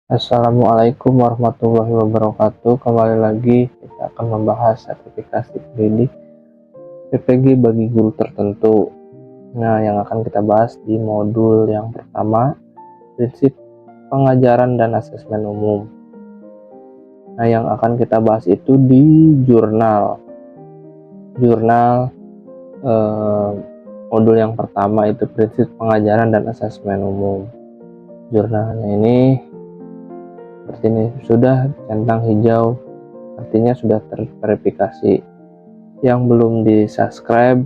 Assalamualaikum warahmatullahi wabarakatuh. Kembali lagi kita akan membahas sertifikasi pendidik PPG bagi guru tertentu. Nah, yang akan kita bahas di modul yang pertama, prinsip pengajaran dan asesmen umum. Nah, yang akan kita bahas itu di jurnal modul yang pertama itu prinsip pengajaran dan asesmen umum. Jurnalnya ini seperti ini, sudah centang hijau, artinya sudah terverifikasi. Yang belum di subscribe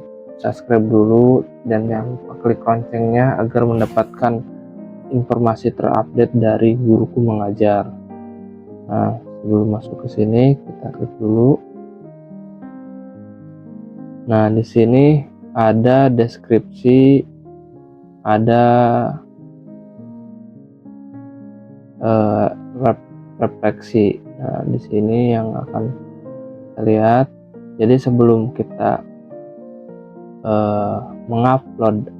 dulu, dan jangan lupa klik loncengnya agar mendapatkan informasi terupdate dari Guruku Mengajar. Nah, sebelum masuk ke sini kita klik dulu. Nah, di sini ada deskripsi, ada refleksi. Nah, di sini yang akan kita lihat. Jadi sebelum kita mengupload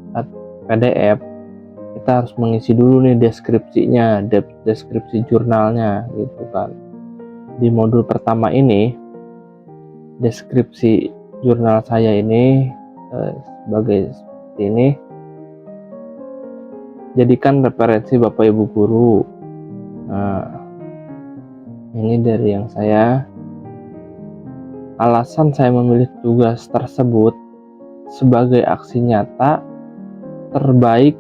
PDF, kita harus mengisi dulu nih deskripsinya, deskripsi jurnalnya gitu kan. Di modul pertama ini, deskripsi jurnal saya ini sebagai seperti ini. Jadikan referensi Bapak Ibu guru. Nah, ini dari yang saya. Alasan saya memilih tugas tersebut sebagai aksi nyata terbaik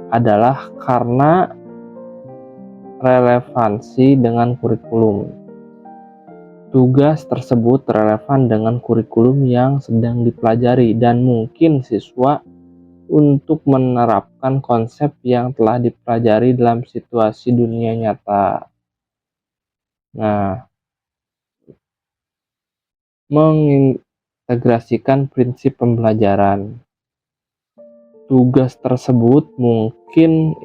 adalah karena relevansi dengan kurikulum. Tugas tersebut relevan dengan kurikulum yang sedang dipelajari dan mungkin siswa untuk menerapkan konsep yang telah dipelajari dalam situasi dunia nyata. Nah, mengintegrasikan prinsip pembelajaran. Tugas tersebut memungkinkan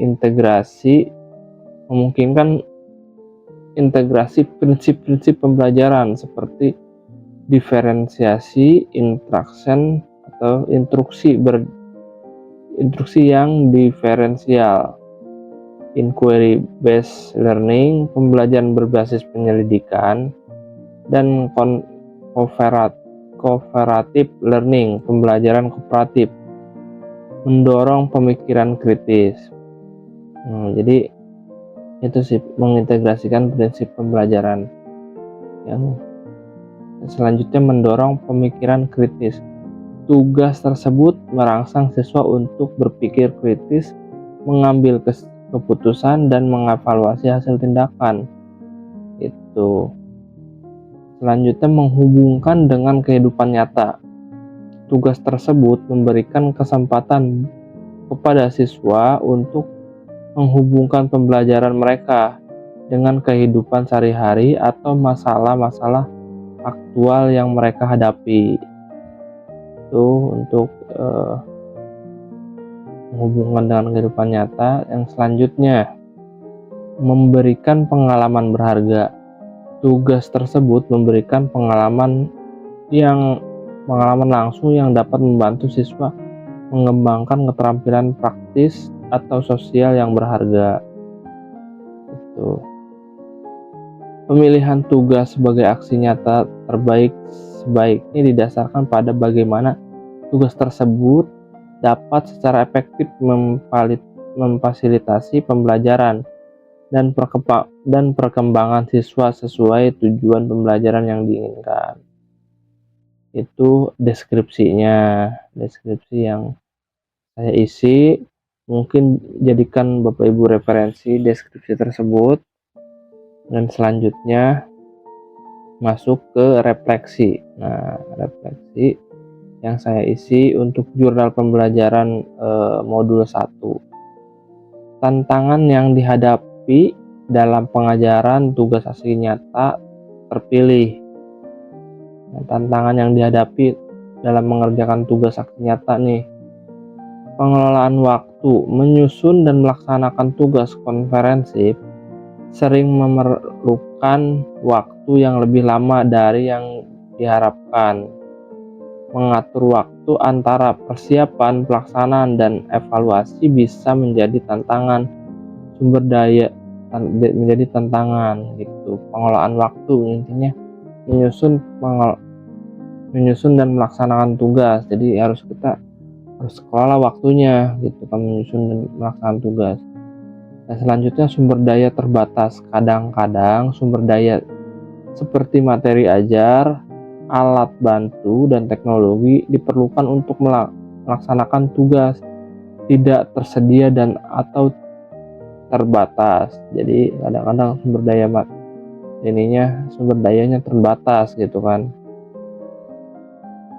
integrasi prinsip-prinsip pembelajaran seperti diferensiasi, interaction atau instruksi yang diferensial, inquiry based learning, pembelajaran berbasis penyelidikan, dan cooperative learning, pembelajaran kooperatif, mendorong pemikiran kritis. Jadi itu sih, mengintegrasikan prinsip pembelajaran. Yang selanjutnya, mendorong pemikiran kritis. Tugas tersebut merangsang siswa untuk berpikir kritis, mengambil keputusan, dan mengevaluasi hasil tindakan. Itu. Selanjutnya, menghubungkan dengan kehidupan nyata. Tugas tersebut memberikan kesempatan kepada siswa untuk menghubungkan pembelajaran mereka dengan kehidupan sehari-hari atau masalah-masalah aktual yang mereka hadapi. Itu untuk menghubungkan dengan kehidupan nyata. Yang selanjutnya, memberikan pengalaman berharga. Tugas tersebut memberikan pengalaman langsung yang dapat membantu siswa mengembangkan keterampilan praktis atau sosial yang berharga. Itu. Pemilihan tugas sebagai aksi nyata terbaik sebaiknya didasarkan pada bagaimana tugas tersebut dapat secara efektif memfasilitasi pembelajaran dan perkembangan siswa sesuai tujuan pembelajaran yang diinginkan. Itu deskripsi yang saya isi. Mungkin jadikan Bapak Ibu referensi deskripsi tersebut. Dan selanjutnya masuk ke refleksi. Nah, refleksi yang saya isi untuk jurnal pembelajaran modul 1. Tantangan yang dihadapi dalam pengajaran tugas aksi nyata terpilih. Nah, tantangan yang dihadapi dalam mengerjakan tugas aksi nyata nih: pengelolaan waktu. Menyusun dan melaksanakan tugas konferensif sering memerlukan waktu yang lebih lama dari yang diharapkan. Mengatur waktu antara persiapan, pelaksanaan, dan evaluasi bisa menjadi tantangan. Sumber daya menjadi tantangan gitu. Pengelolaan waktu intinya menyusun dan melaksanakan tugas. Jadi kita harus kelola waktunya gitu kan, menyusun dan melaksanakan tugas. Nah, selanjutnya sumber daya terbatas. Kadang-kadang sumber daya seperti materi ajar, alat bantu, dan teknologi diperlukan untuk melaksanakan tugas tidak tersedia dan atau terbatas. Jadi kadang-kadang sumber dayanya terbatas gitu kan.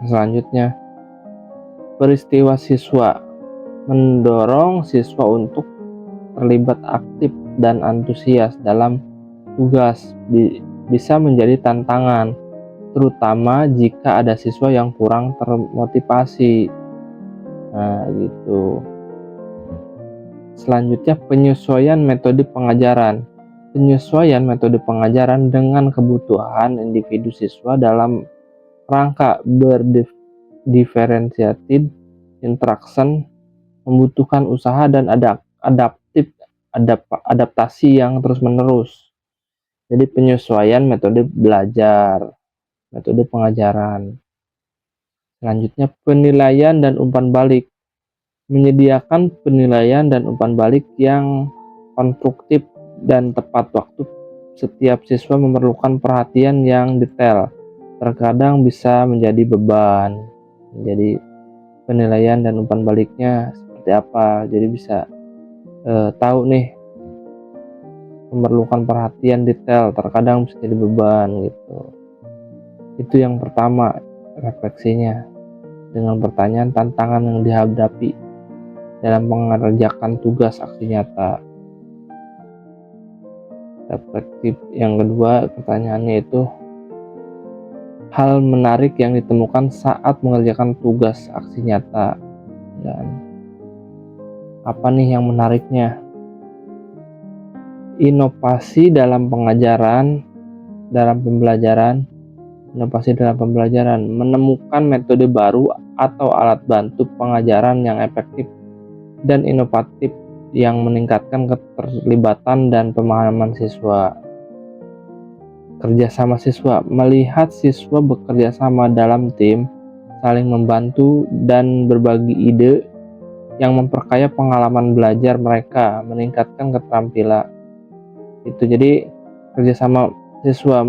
Selanjutnya, peristiwa siswa mendorong siswa untuk terlibat aktif dan antusias dalam tugas bisa menjadi tantangan, terutama jika ada siswa yang kurang termotivasi. Nah, gitu. Selanjutnya, penyesuaian metode pengajaran. Penyesuaian metode pengajaran dengan kebutuhan individu siswa dalam rangka berdifferentiated interaction membutuhkan usaha dan adaptasi yang terus-menerus. Jadi penyesuaian metode belajar, metode pengajaran. Selanjutnya, penilaian dan umpan balik. Menyediakan penilaian dan umpan balik yang konstruktif dan tepat waktu. Setiap siswa memerlukan perhatian yang detail. Terkadang bisa menjadi beban. Jadi penilaian dan umpan baliknya seperti apa. Jadi bisa tahu nih, memerlukan perhatian detail. Terkadang bisa jadi beban gitu. Itu yang pertama, refleksinya dengan pertanyaan tantangan yang dihadapi dalam mengerjakan tugas aksi nyata. Reflektif yang kedua, pertanyaannya itu hal menarik yang ditemukan saat mengerjakan tugas aksi nyata. Dan apa nih yang menariknya? Inovasi dalam pembelajaran, menemukan metode baru atau alat bantu pengajaran yang efektif dan inovatif yang meningkatkan keterlibatan dan pemahaman siswa. Kerjasama siswa, melihat siswa bekerja sama dalam tim, saling membantu dan berbagi ide yang memperkaya pengalaman belajar mereka, meningkatkan keterampilan. Itu jadi kerjasama siswa,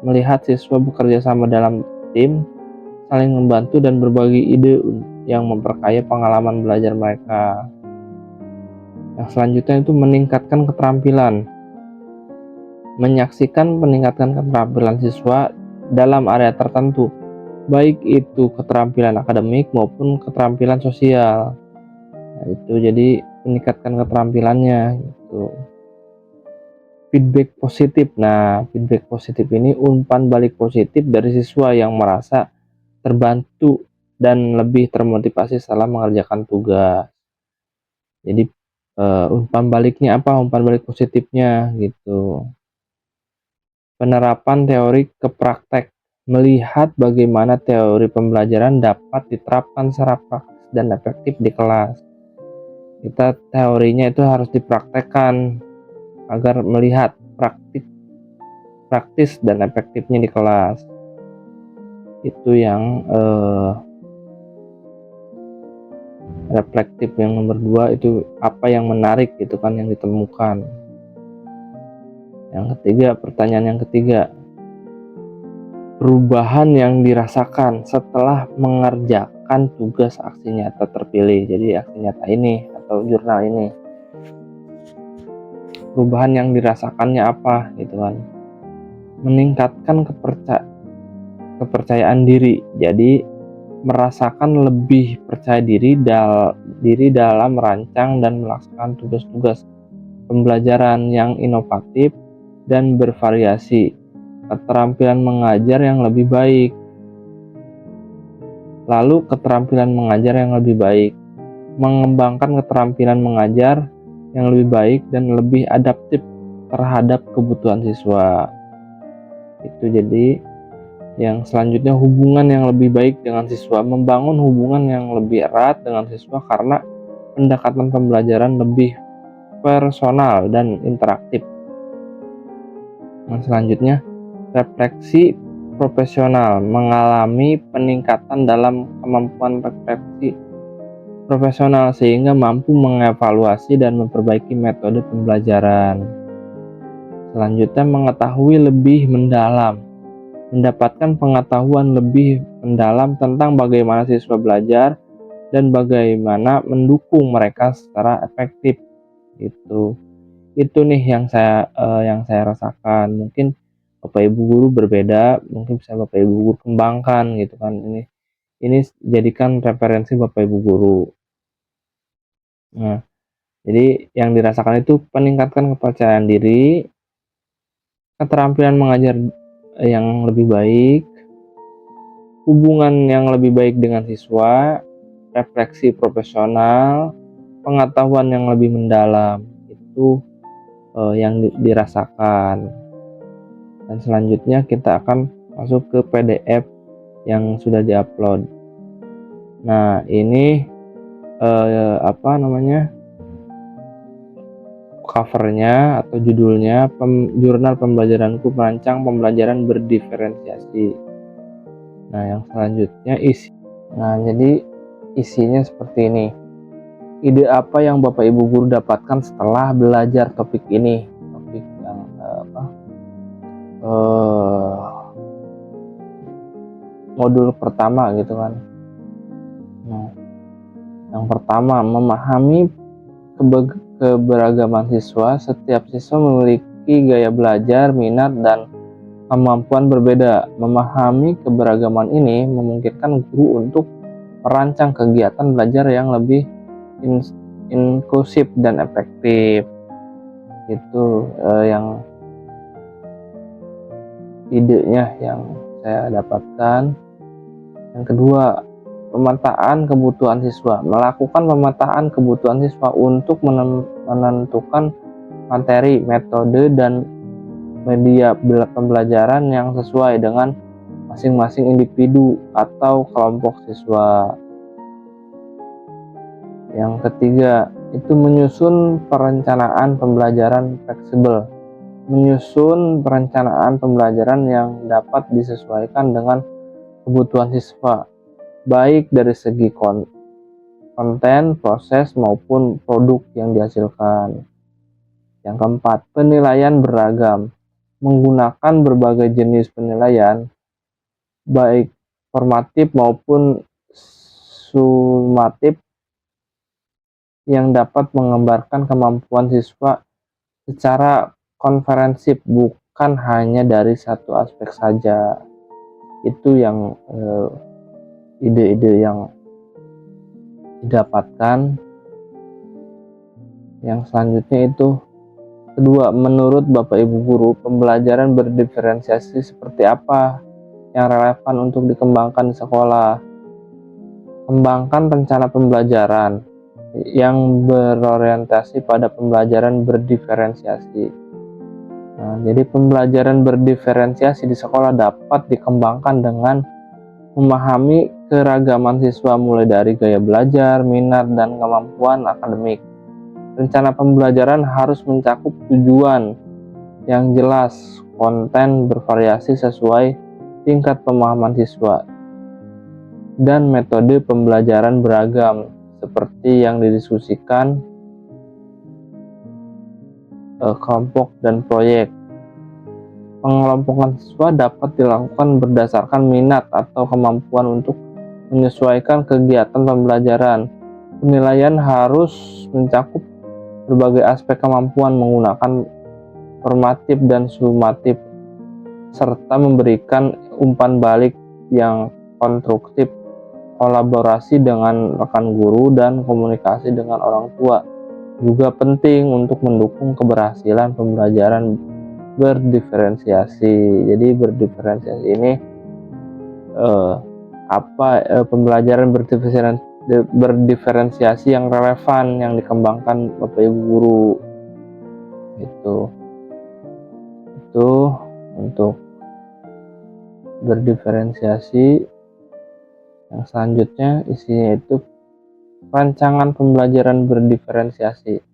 melihat siswa bekerja sama dalam tim, saling membantu dan berbagi ide yang memperkaya pengalaman belajar mereka. Yang selanjutnya itu meningkatkan keterampilan. Menyaksikan peningkatan keterampilan siswa dalam area tertentu, baik itu keterampilan akademik maupun keterampilan sosial. Nah, itu jadi meningkatkan keterampilannya gitu. Feedback positif. Nah, feedback positif ini umpan balik positif dari siswa yang merasa terbantu dan lebih termotivasi setelah mengerjakan tugas. Jadi umpan baliknya apa? Umpan balik positifnya gitu. Penerapan teori ke praktek. Melihat bagaimana teori pembelajaran dapat diterapkan secara praktis dan efektif di kelas. Kita teorinya itu harus dipraktekkan agar melihat praktis dan efektifnya di kelas. Itu yang reflektif. Yang nomor 2 itu apa yang menarik gitu kan yang ditemukan. Yang ketiga, pertanyaan yang ketiga, perubahan yang dirasakan setelah mengerjakan tugas aksi nyata terpilih. Jadi aksi nyata ini atau jurnal ini, perubahan yang dirasakannya apa gitu kan. Meningkatkan kepercayaan diri. Jadi merasakan lebih percaya diri dalam merancang dan melaksanakan tugas-tugas pembelajaran yang inovatif dan bervariasi. Keterampilan mengajar yang lebih baik. Lalu keterampilan mengajar yang lebih baik, mengembangkan keterampilan mengajar yang lebih baik dan lebih adaptif terhadap kebutuhan siswa. Itu jadi yang selanjutnya, hubungan yang lebih baik dengan siswa. Membangun hubungan yang lebih erat dengan siswa karena pendekatan pembelajaran lebih personal dan interaktif. Yang selanjutnya, refleksi profesional, mengalami peningkatan dalam kemampuan refleksi profesional sehingga mampu mengevaluasi dan memperbaiki metode pembelajaran. Selanjutnya, mengetahui lebih mendalam, mendapatkan pengetahuan lebih mendalam tentang bagaimana siswa belajar dan bagaimana mendukung mereka secara efektif. Itu nih yang saya rasakan. Mungkin Bapak Ibu guru berbeda, mungkin bisa Bapak Ibu guru kembangkan gitu kan. Ini jadikan referensi Bapak Ibu guru. Nah, jadi yang dirasakan itu peningkatkan kepercayaan diri, keterampilan mengajar yang lebih baik, hubungan yang lebih baik dengan siswa, refleksi profesional, pengetahuan yang lebih mendalam. Itu yang dirasakan. Dan selanjutnya kita akan masuk ke PDF yang sudah diupload. Nah, ini covernya atau judulnya Jurnal Pembelajaranku Merancang Pembelajaran Berdiferensiasi. Nah, yang selanjutnya jadi isinya seperti ini. Ide apa yang Bapak Ibu guru dapatkan setelah belajar topik ini? Topik yang modul pertama gitu kan. Nah, yang pertama, memahami keberagaman siswa. Setiap siswa memiliki gaya belajar, minat, dan kemampuan berbeda. Memahami keberagaman ini memungkinkan guru untuk merancang kegiatan belajar yang lebih inklusif dan efektif. Itu yang idenya yang saya dapatkan. Yang kedua, pemetaan kebutuhan siswa. Melakukan pemetaan kebutuhan siswa untuk menentukan materi, metode, dan media pembelajaran yang sesuai dengan masing-masing individu atau kelompok siswa. Yang ketiga, itu menyusun perencanaan pembelajaran fleksibel. Menyusun perencanaan pembelajaran yang dapat disesuaikan dengan kebutuhan siswa, baik dari segi konten, proses, maupun produk yang dihasilkan. Yang keempat, penilaian beragam. Menggunakan berbagai jenis penilaian, baik formatif maupun sumatif, yang dapat menggambarkan kemampuan siswa secara komprehensif, bukan hanya dari satu aspek saja. Itu yang ide-ide yang didapatkan. Yang selanjutnya itu kedua, menurut Bapak Ibu guru, pembelajaran berdiferensiasi seperti apa yang relevan untuk dikembangkan di sekolah? Kembangkan rencana pembelajaran yang berorientasi pada pembelajaran berdiferensiasi. Nah, jadi pembelajaran berdiferensiasi di sekolah dapat dikembangkan dengan memahami keragaman siswa mulai dari gaya belajar, minat, dan kemampuan akademik. Rencana pembelajaran harus mencakup tujuan yang jelas, konten bervariasi sesuai tingkat pemahaman siswa, dan metode pembelajaran beragam seperti yang didiskusikan kelompok dan proyek. Pengelompokan siswa dapat dilakukan berdasarkan minat atau kemampuan untuk menyesuaikan kegiatan pembelajaran. Penilaian harus mencakup berbagai aspek kemampuan menggunakan formatif dan sumatif, serta memberikan umpan balik yang konstruktif, kolaborasi dengan rekan guru, dan komunikasi dengan orang tua juga penting untuk mendukung keberhasilan pembelajaran berdiferensiasi. Jadi berdiferensiasi ini pembelajaran berdiferensiasi yang relevan yang dikembangkan Bapak Ibu guru. Itu untuk berdiferensiasi. Yang selanjutnya isinya itu rancangan pembelajaran berdiferensiasi.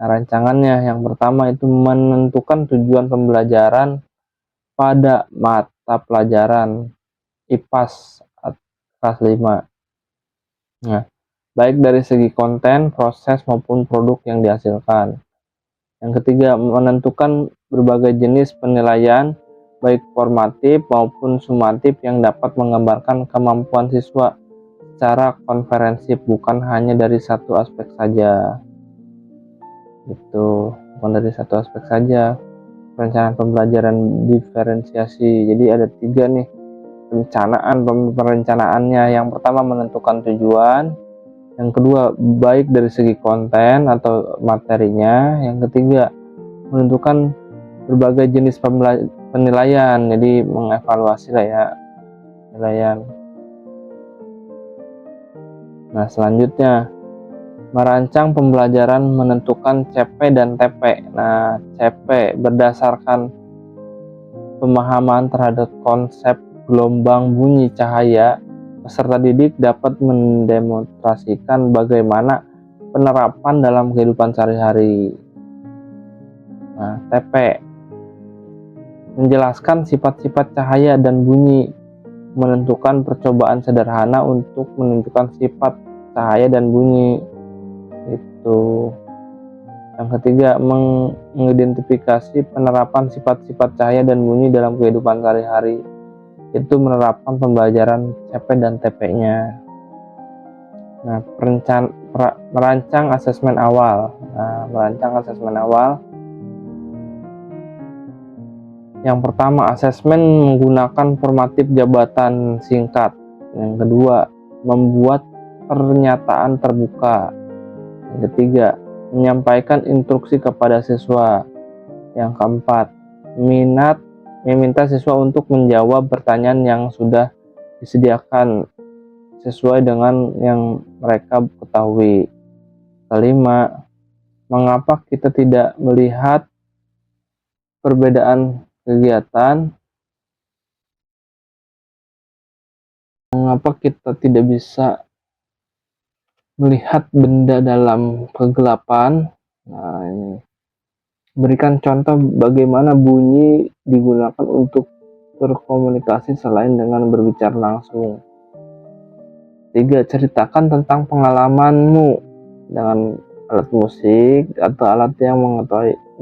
Nah, rancangannya yang pertama itu menentukan tujuan pembelajaran pada mata pelajaran IPAS kelas 5. Nah, baik dari segi konten, proses maupun produk yang dihasilkan. Yang ketiga, menentukan berbagai jenis penilaian baik formatif maupun sumatif yang dapat menggambarkan kemampuan siswa secara konferensif, bukan hanya dari satu aspek saja. Itu bukan dari satu aspek saja. Perencanaan pembelajaran diferensiasi. Jadi ada 3 nih perencanaannya. Yang pertama menentukan tujuan, yang kedua baik dari segi konten atau materinya, yang ketiga menentukan berbagai jenis penilaian. Jadi mengevaluasi lah ya penilaian. Nah, selanjutnya merancang pembelajaran menentukan CP dan TP. Nah, CP berdasarkan pemahaman terhadap konsep gelombang bunyi cahaya, peserta didik dapat mendemonstrasikan bagaimana penerapan dalam kehidupan sehari-hari. Nah, TP menjelaskan sifat-sifat cahaya dan bunyi, menentukan percobaan sederhana untuk menentukan sifat cahaya dan bunyi. Itu. Yang ketiga, mengidentifikasi penerapan sifat-sifat cahaya dan bunyi dalam kehidupan sehari-hari. Itu menerapkan pembelajaran CP dan TP-nya. Nah, merancang asesmen awal. Yang pertama, asesmen menggunakan formatif jabatan singkat. Yang kedua, membuat pernyataan terbuka. Yang ketiga, menyampaikan instruksi kepada siswa. Yang keempat, meminta siswa untuk menjawab pertanyaan yang sudah disediakan sesuai dengan yang mereka ketahui. Kelima, mengapa kita tidak melihat perbedaan kegiatan? Mengapa kita tidak bisa melihat benda dalam kegelapan? Nah, ini. Berikan contoh bagaimana bunyi digunakan untuk berkomunikasi selain dengan berbicara langsung. 3. Ceritakan tentang pengalamanmu dengan alat musik atau alat yang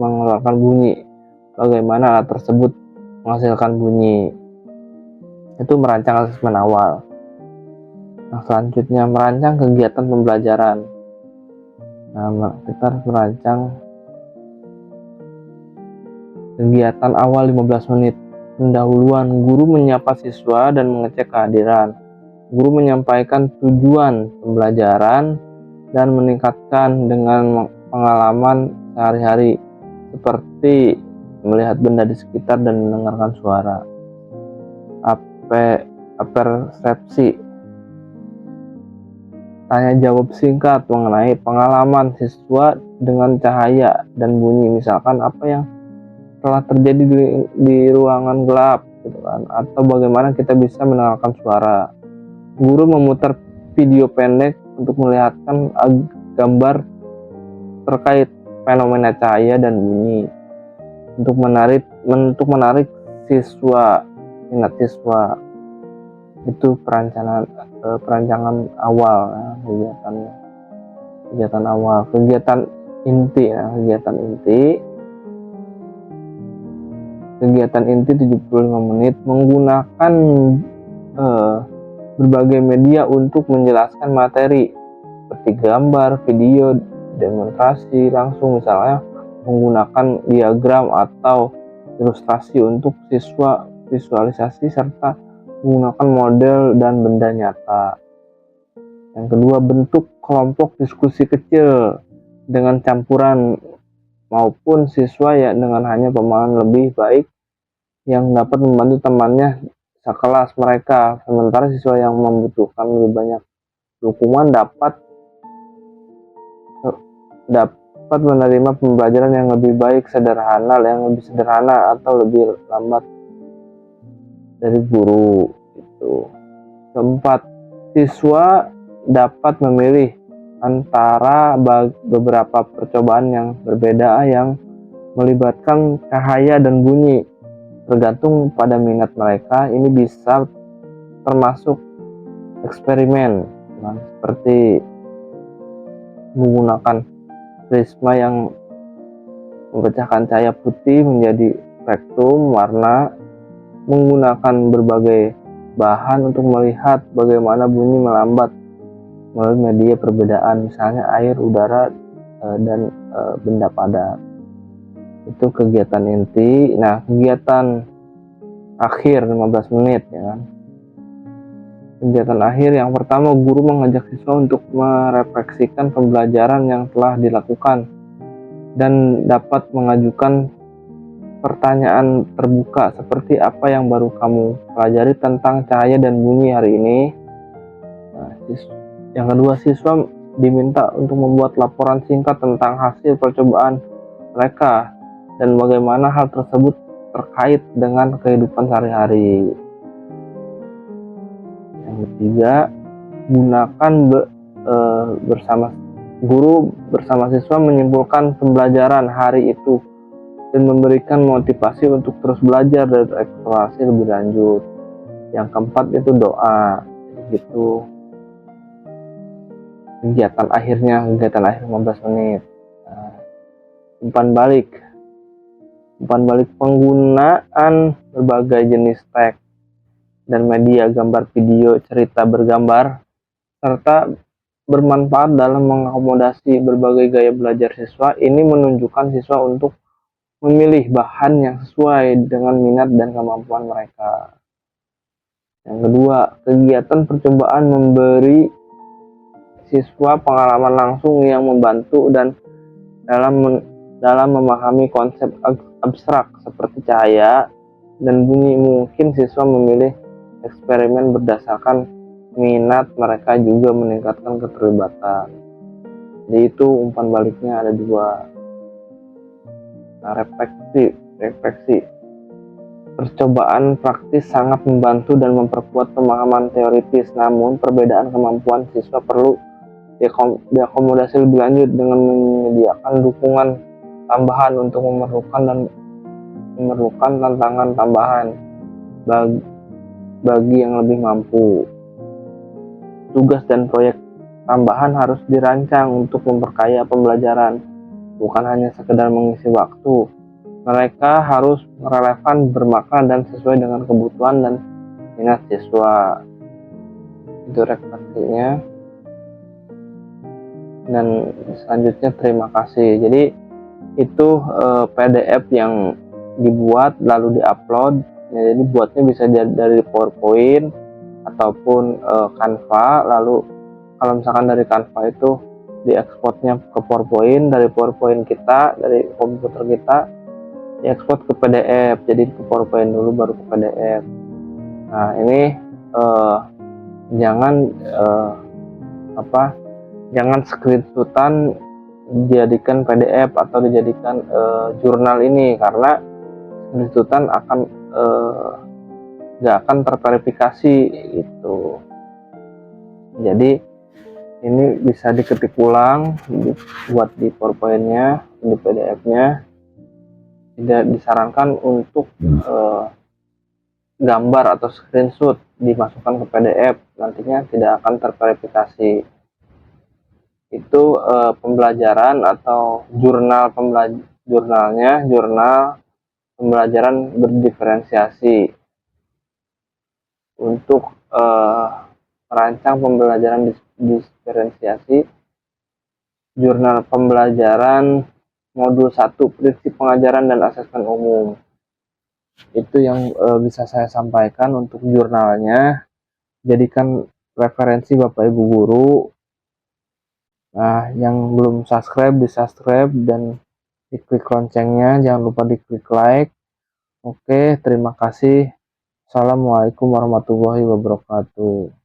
mengeluarkan bunyi. Bagaimana alat tersebut menghasilkan bunyi. Itu merancang asesmen awal. Nah, selanjutnya merancang kegiatan pembelajaran. Nah, kita harus merancang kegiatan awal 15 menit. Pendahuluan, guru menyapa siswa dan mengecek kehadiran. Guru menyampaikan tujuan pembelajaran dan meningkatkan dengan pengalaman sehari-hari seperti melihat benda di sekitar dan mendengarkan suara. Persepsi, tanya jawab singkat mengenai pengalaman siswa dengan cahaya dan bunyi, misalkan apa yang telah terjadi di ruangan gelap gitu kan, atau bagaimana kita bisa mendengarkan suara. Guru memutar video pendek untuk melihatkan gambar terkait fenomena cahaya dan bunyi untuk menarik minat siswa. Itu perancangan awal ya, kegiatan awal. Kegiatan inti 75 menit menggunakan berbagai media untuk menjelaskan materi seperti gambar, video, demonstrasi langsung, misalnya menggunakan diagram atau ilustrasi untuk siswa visualisasi serta menggunakan model dan benda nyata. Yang kedua, bentuk kelompok diskusi kecil dengan campuran maupun siswa ya dengan hanya pemahaman lebih baik yang dapat membantu temannya sekelas mereka, sementara siswa yang membutuhkan lebih banyak dukungan dapat menerima pembelajaran yang lebih sederhana atau lebih lambat dari guru. Itu. Keempat, siswa dapat memilih antara beberapa percobaan yang berbeda yang melibatkan cahaya dan bunyi. Tergantung pada minat mereka, ini bisa termasuk eksperimen, seperti menggunakan prisma yang memecahkan cahaya putih menjadi spektrum warna, menggunakan berbagai bahan untuk melihat bagaimana bunyi melambat melalui media perbedaan, misalnya air, udara, dan benda padat. Itu kegiatan inti. Nah, kegiatan akhir 15 menit ya kan. Kegiatan akhir yang pertama, guru mengajak siswa untuk merefleksikan pembelajaran yang telah dilakukan dan dapat mengajukan pertanyaan terbuka seperti apa yang baru kamu pelajari tentang cahaya dan bunyi hari ini. Nah, yang kedua, siswa diminta untuk membuat laporan singkat tentang hasil percobaan mereka dan bagaimana hal tersebut terkait dengan kehidupan sehari-hari. Yang ketiga, gunakan guru bersama siswa menyimpulkan pembelajaran hari itu dan memberikan motivasi untuk terus belajar dan eksplorasi lebih lanjut. Yang keempat itu doa, gitu. Kegiatan akhir 15 menit. Umpan balik penggunaan berbagai jenis teks dan media gambar, video, cerita bergambar serta bermanfaat dalam mengakomodasi berbagai gaya belajar siswa. Ini menunjukkan siswa untuk memilih bahan yang sesuai dengan minat dan kemampuan mereka. Yang kedua, kegiatan percobaan memberi siswa pengalaman langsung yang membantu dan dalam memahami konsep abstrak seperti cahaya dan bunyi. Mungkin siswa memilih eksperimen berdasarkan minat mereka, juga meningkatkan keterlibatan. Jadi itu umpan baliknya ada dua. Nah, refleksi. Percobaan praktis sangat membantu dan memperkuat pemahaman teoritis, namun perbedaan kemampuan siswa perlu diakomodasi lebih lanjut dengan menyediakan dukungan tambahan untuk memerlukan tantangan tambahan bagi yang lebih mampu. Tugas dan proyek tambahan harus dirancang untuk memperkaya pembelajaran, bukan hanya sekedar mengisi waktu. Mereka harus relevan, bermakna, dan sesuai dengan kebutuhan dan minat siswa. Itu refleksinya. Dan selanjutnya terima kasih. Jadi itu PDF yang dibuat lalu diupload. Ya, jadi buatnya bisa dari PowerPoint ataupun Canva. Lalu kalau misalkan dari Canva itu diekspornya ke PowerPoint, dari PowerPoint kita, dari komputer kita diekspor ke PDF. Jadi ke PowerPoint dulu baru ke PDF. Nah, ini jangan screenshotan dijadikan PDF atau dijadikan jurnal ini, karena screenshotan nggak akan terverifikasi itu. Jadi ini bisa diketik ulang, buat di PowerPoint-nya, di PDF-nya. Tidak disarankan untuk gambar atau screenshot dimasukkan ke PDF, nantinya tidak akan terverifikasi. Itu pembelajaran atau jurnal pembelajaran berdiferensiasi. Untuk merancang pembelajaran diferensiasi, jurnal pembelajaran modul 1 prinsip pengajaran dan asesmen umum. Itu yang bisa saya sampaikan untuk jurnalnya. Jadikan referensi Bapak Ibu guru. Nah, yang belum subscribe di subscribe dan diklik loncengnya, jangan lupa diklik like. Oke, terima kasih. Assalamualaikum warahmatullahi wabarakatuh.